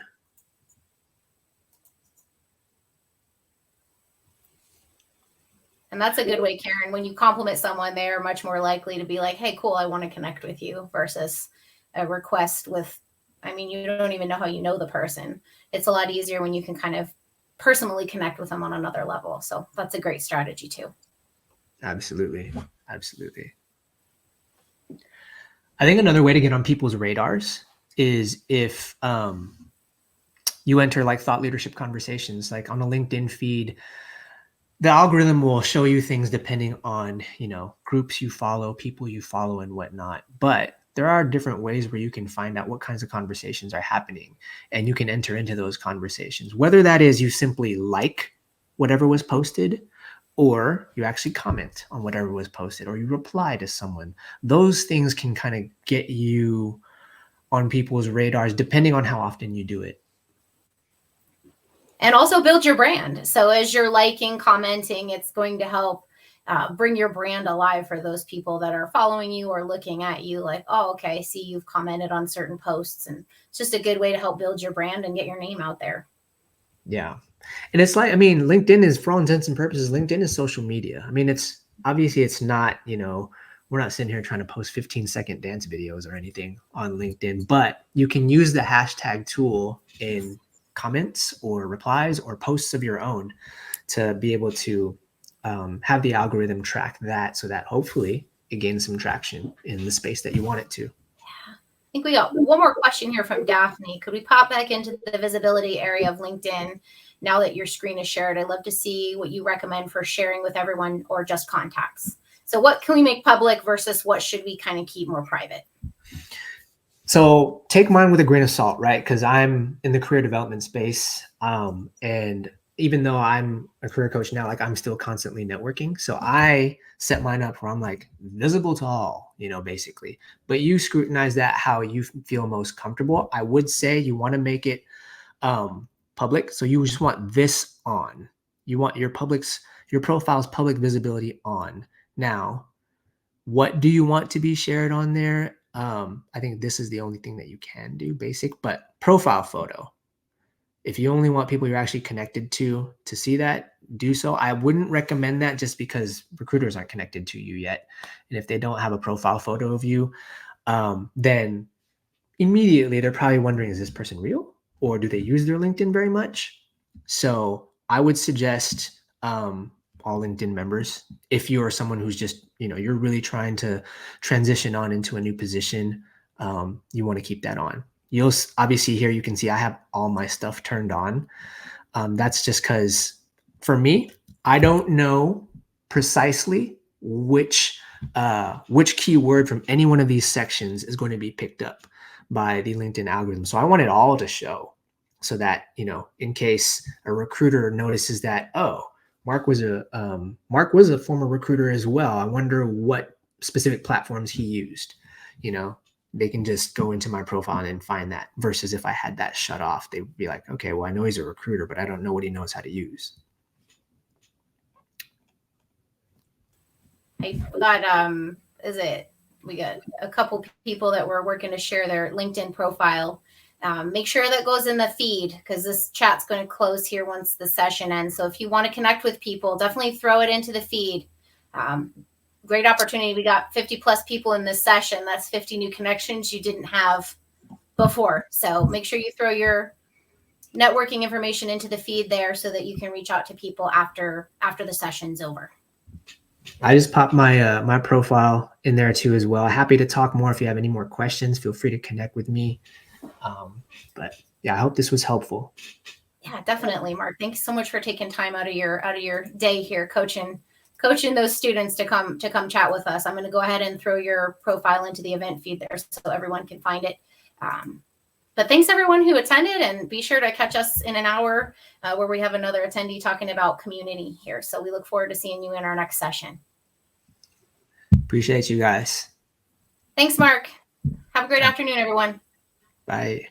And that's a good way, Karen. When you compliment someone, they're much more likely to be like, hey, cool, I want to connect with you versus a request with, I mean, you don't even know how you know the person. It's a lot easier when you can kind of personally connect with them on another level. So that's a great strategy too. Absolutely. Absolutely. I think another way to get on people's radars is if you enter like thought leadership conversations, like on a LinkedIn feed, the algorithm will show you things depending on, groups you follow, people you follow and whatnot. But there are different ways where you can find out what kinds of conversations are happening, and you can enter into those conversations, whether that is you simply like whatever was posted, or you actually comment on whatever was posted, or you reply to someone. Those things can kind of get you on people's radars depending on how often you do it. And also build your brand. So as you're liking, commenting, it's going to help bring your brand alive for those people that are following you or looking at you like, oh, okay, I see you've commented on certain posts. And it's just a good way to help build your brand and get your name out there. Yeah. And it's like, I mean, LinkedIn is, for all intents and purposes, LinkedIn is social media. I mean, it's obviously it's not, we're not sitting here trying to post 15-second dance videos or anything on LinkedIn, but you can use the hashtag tool in comments or replies or posts of your own to be able to have the algorithm track that, so that hopefully it gains some traction in the space that you want it to. Yeah. I think we got one more question here from Daphne. Could we pop back into the visibility area of LinkedIn now that your screen is shared? I'd love to see what you recommend for sharing with everyone or just contacts. So what can we make public versus what should we kind of keep more private? So take mine with a grain of salt, right? Because I'm in the career development space. And even though I'm a career coach now, like I'm still constantly networking. So I set mine up where I'm like visible to all, basically. But you scrutinize that how you feel most comfortable. I would say you want to make it public. So you just want this on. You want your profile's public visibility on. Now, what do you want to be shared on there? I think this is the only thing that you can do, basic, but profile photo. If you only want people you're actually connected to see that, do so. I wouldn't recommend that just because recruiters aren't connected to you yet. And if they don't have a profile photo of you, then immediately they're probably wondering, is this person real? Or do they use their LinkedIn very much? So I would suggest all LinkedIn members, if you are someone who's just, you're really trying to transition on into a new position, you want to keep that on. You'll obviously here you can see I have all my stuff turned on. That's just because for me, I don't know precisely which keyword from any one of these sections is going to be picked up by the LinkedIn algorithm. So I want it all to show, so that, in case a recruiter notices that, oh, Mark was a former recruiter as well, I wonder what specific platforms he used, they can just go into my profile and find that, versus if I had that shut off, they'd be like, okay, well, I know he's a recruiter, but I don't know what he knows how to use. I got, we got a couple people that were working to share their LinkedIn profile. Make sure that goes in the feed, because this chat's going to close here once the session ends. So if you want to connect with people, definitely throw it into the feed. Great opportunity. We got 50 plus people in this session. That's 50 new connections you didn't have before. So make sure you throw your networking information into the feed there so that you can reach out to people after the session's over. I just popped my my profile in there too as well. Happy to talk more. If you have any more questions, feel free to connect with me. But yeah, I hope this was helpful. Yeah, definitely, Mark. Thanks so much for taking time out of your day here, coaching those students to come chat with us. I'm going to go ahead and throw your profile into the event feed there so everyone can find it. But thanks everyone who attended, and be sure to catch us in an hour where we have another attendee talking about community here. So we look forward to seeing you in our next session. Appreciate you guys. Thanks, Mark. Have a great afternoon, everyone. Bye.